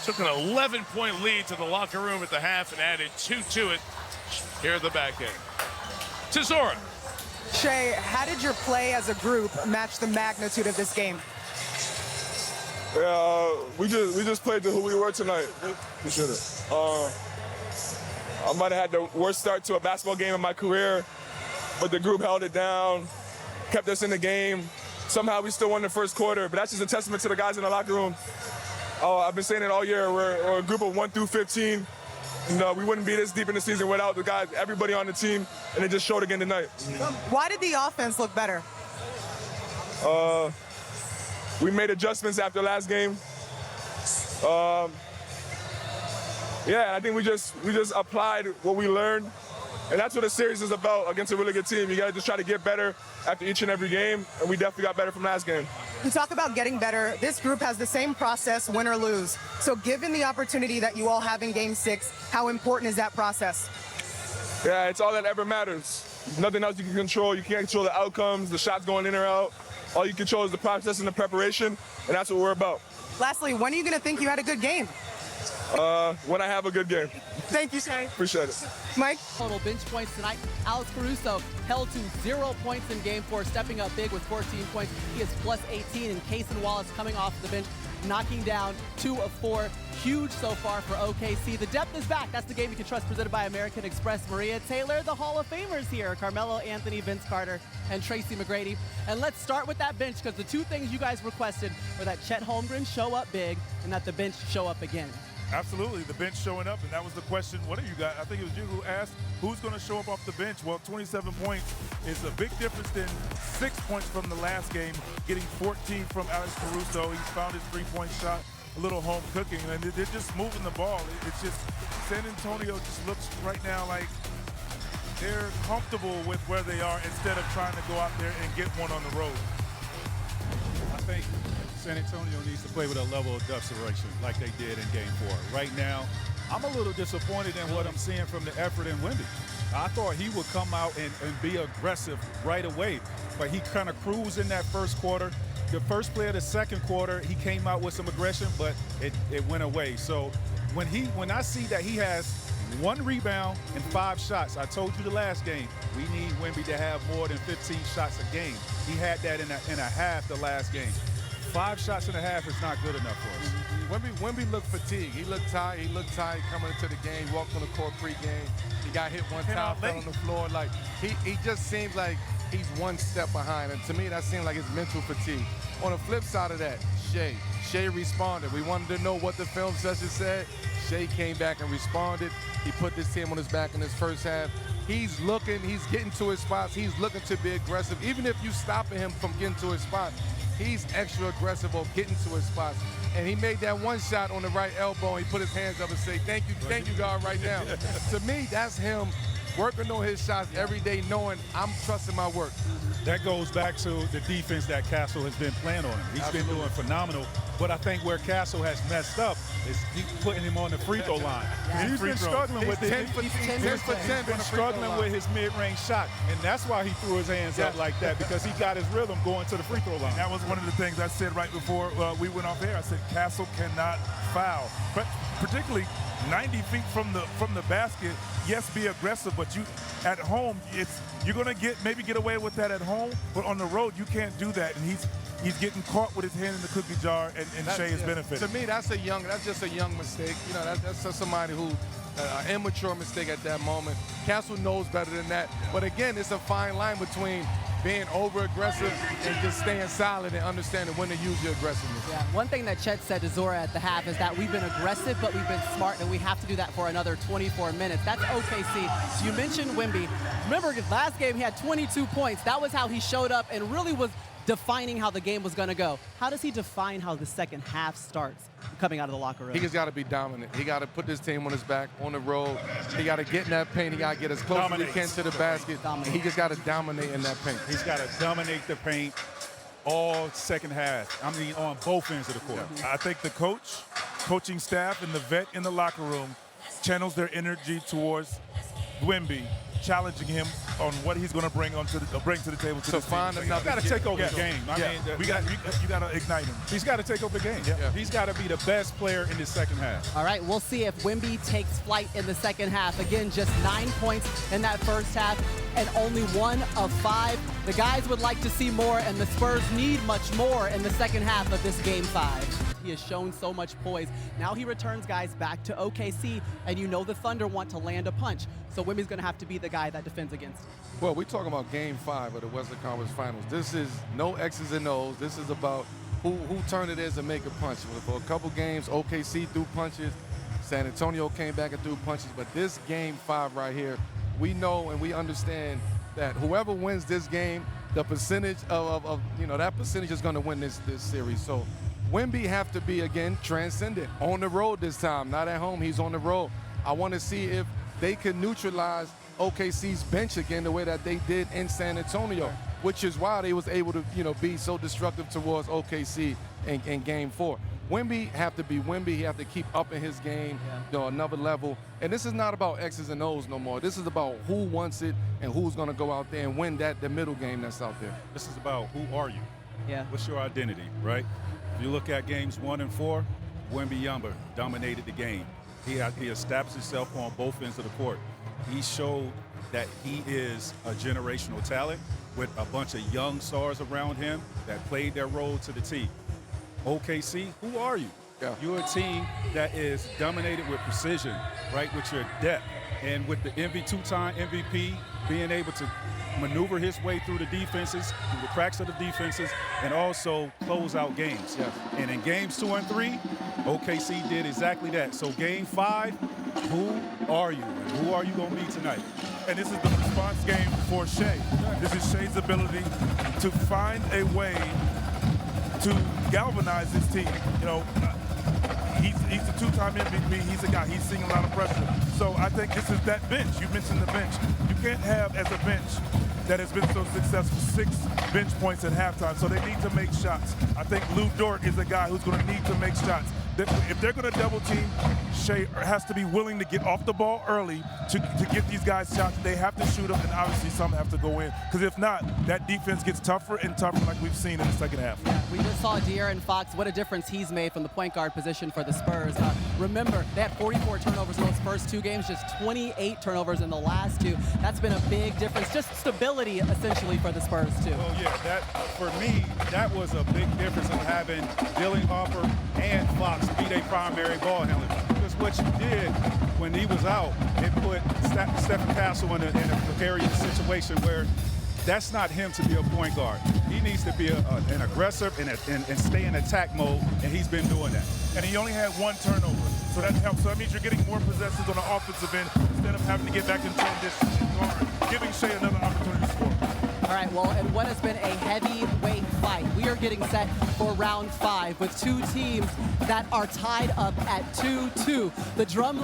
took an 11-point lead to the locker room at the half and added 2 to it here at the back end. To Zora. Shai, how did your play as a group match the magnitude of this game? Yeah, we just played to who we were tonight. We should have. I might have had the worst start to a basketball game in my career, but the group held it down, kept us in the game. Somehow we still won the first quarter, but that's just a testament to the guys in the locker room. I've been saying it all year. We're a group of 1 through 15. And, we wouldn't be this deep in the season without the guys, everybody on the team, and it just showed again tonight. Why did the offense look better? We made adjustments after last game. Yeah, I think we just applied what we learned, and that's what a series is about against a really good team. You got to just try to get better after each and every game, and we definitely got better from last game. You talk about getting better. This group has the same process, win or lose. So given the opportunity that you all have in Game 6, how important is that process? Yeah, it's all that ever matters. Nothing else you can control. You can't control the outcomes, the shots going in or out. All you control is the process and the preparation, and that's what we're about. Lastly, when are you going to think you had a good game? When I have a good game. Thank you, Shai. Appreciate it. Mike? Total bench points tonight. Alex Caruso held to 0 points in Game 4, stepping up big with 14 points. He is plus 18, and Cason Wallace coming off the bench, knocking down 2 of 4. Huge so far for OKC. The depth is back. That's the game you can trust, presented by American Express. Maria Taylor, the Hall of Famers here. Carmelo Anthony, Vince Carter, and Tracy McGrady. And let's start with that bench, because the 2 things you guys requested were that Chet Holmgren show up big and that the bench show up again. Absolutely, the bench showing up, and that was the question. What do you got? I think it was you who asked who's going to show up off the bench. Well, 27 points is a big difference than 6 points from the last game, getting 14 from Alex Caruso. He's found his 3-point shot, a little home cooking, and they're just moving the ball. It's just San Antonio just looks right now like they're comfortable with where they are instead of trying to go out there and get one on the road. I think San Antonio needs to play with a level of desperation like they did in Game 4. Right now, I'm a little disappointed in what I'm seeing from the effort in Wemby. I thought he would come out and be aggressive right away, but he kind of cruised in that first quarter. The first play of the second quarter, he came out with some aggression, but it went away. So when I see that he has 1 rebound and 5 shots, I told you the last game, we need Wemby to have more than 15 shots a game. He had that in a half the last game. 5 shots and a half is not good enough for us. Wemby looked fatigued. He looked tired. He looked tired coming into the game. He walked on the court pre-game. He got hit one time, fell on the floor. Like he just seems like he's 1 step behind. And to me, that seems like it's mental fatigue. On the flip side of that, Shai responded. We wanted to know what the film session said. Shai came back and responded. He put this team on his back in his first half. He's looking. He's getting to his spots. He's looking to be aggressive. Even if you stopping him from getting to his spot, he's extra aggressive on getting to his spots. And he made that 1 shot on the right elbow, and he put his hands up and say, thank you, God, right now. To me, that's him working on his shots every day, knowing I'm trusting my work. That goes back to the defense that Castle has been playing on him. He's been doing phenomenal. But I think where Castle has messed up is putting him on the free throw line. He's been struggling with it. He's been struggling with his mid-range shot, and that's why he threw his hands up like that, because he got his rhythm going to the free throw line. And that was one of the things I said right before we went off air. I said Castle cannot foul, but particularly 90 feet from the basket. Yes, be aggressive, but you at home, you're going to maybe get away with that at home, but on the road you can't do that, and he's getting caught with his hand in the cookie jar, and Shai is benefiting. To me, that's just a young mistake. You know, that's just somebody who an immature mistake at that moment. Castle knows better than that. But again, it's a fine line between being over-aggressive and just staying solid and understanding when to use your aggressiveness. Yeah, one thing that Chet said to Zora at the half is that we've been aggressive, but we've been smart, and we have to do that for another 24 minutes. That's OKC. So you mentioned Wemby. Remember, last game he had 22 points. That was how he showed up and really was defining how the game was going to go. How does he define how the second half starts coming out of the locker room? He just got to be dominant. He got to put this team on his back on the road. He got to get in that paint. He got to get as close as he can to the basket. He just got to dominate in that paint. He's got to dominate the paint all second half. I mean, on both ends of the court. I think the coaching staff, and the vet in the locker room channels their energy towards Wemby, challenging him on what he's going to bring to the table to find team. another. He's got to take over the game. I mean, you got to ignite him. he's got to take over the game. Yeah. He's got to be the best player in the second half. All right, we'll see if Wemby takes flight in the second half. Again, just 9 points in that first half and only 1 of 5. The guys would like to see more, and the Spurs need much more in the second half of this Game 5. He has shown so much poise. Now he returns guys back to OKC, and you know the Thunder want to land a punch. So Wemby's going to have to be the guy that defends against him. Well, we're talking about Game 5 of the Western Conference Finals. This is no X's and O's. This is about who turn it is and make a punch. For a couple games, OKC threw punches. San Antonio came back and threw punches. But this Game 5 right here, we know and we understand that whoever wins this game, the percentage of that percentage is going to win this series. So Wemby have to be, again, transcendent. On the road this time, not at home. He's on the road. I want to see if they can neutralize OKC's bench again the way that they did in San Antonio, which is why they was able to, be so destructive towards OKC in Game 4. Wemby have to be Wemby. He have to keep up in his game, another level. And this is not about X's and O's no more. This is about who wants it and who's going to go out there and win the middle game that's out there. This is about who are you? Yeah. What's your identity, right? If you look at games 1 and 4, Wembanyama dominated the game. He established himself on both ends of the court. He showed that he is a generational talent with a bunch of young stars around him that played their role to the T. OKC, who are you? Yeah. You're a team that is dominated with precision, right, with your depth. And with the two-time MVP being able to maneuver his way through the defenses, through the cracks of the defenses, and also close out games. Yes. And in games 2 and 3, OKC did exactly that. So Game 5, who are you? And who are you going to be tonight? And this is the response game for Shea. This is Shea's ability to find a way to galvanize this team. He's a 2-time MVP. He's a guy. He's seeing a lot of pressure. So I think this is that bench. You mentioned the bench. You can't have, as a bench that has been so successful, 6 bench points at halftime. So they need to make shots. I think Lou Dort is a guy who's going to need to make shots. If they're going to double team, Shea has to be willing to get off the ball early to get these guys shots. They have to shoot them, and obviously some have to go in. Because if not, that defense gets tougher and tougher like we've seen in the second half. Yeah, we just saw De'Aaron Fox, what a difference he's made from the point guard position for the Spurs. Remember, they had 44 turnovers in those first 2 games, just 28 turnovers in the last 2. That's been a big difference, just stability essentially for the Spurs too. Oh yeah, for me, that was a big difference in having Dillinghoffer and Fox be their primary ball handler. Because what you did when he was out, it put Stephen Castle in a precarious situation where that's not him to be a point guard. He needs to be an aggressive and stay in attack mode, and he's been doing that. And he only had 1 turnover, so that helps. So that means you're getting more possessions on the offensive end instead of having to get back in transition and guard, giving Shea another opportunity to score. All right, well, in what has been a heavyweight fight, we are getting set for round 5 with 2 teams that are tied up at 2-2. The drum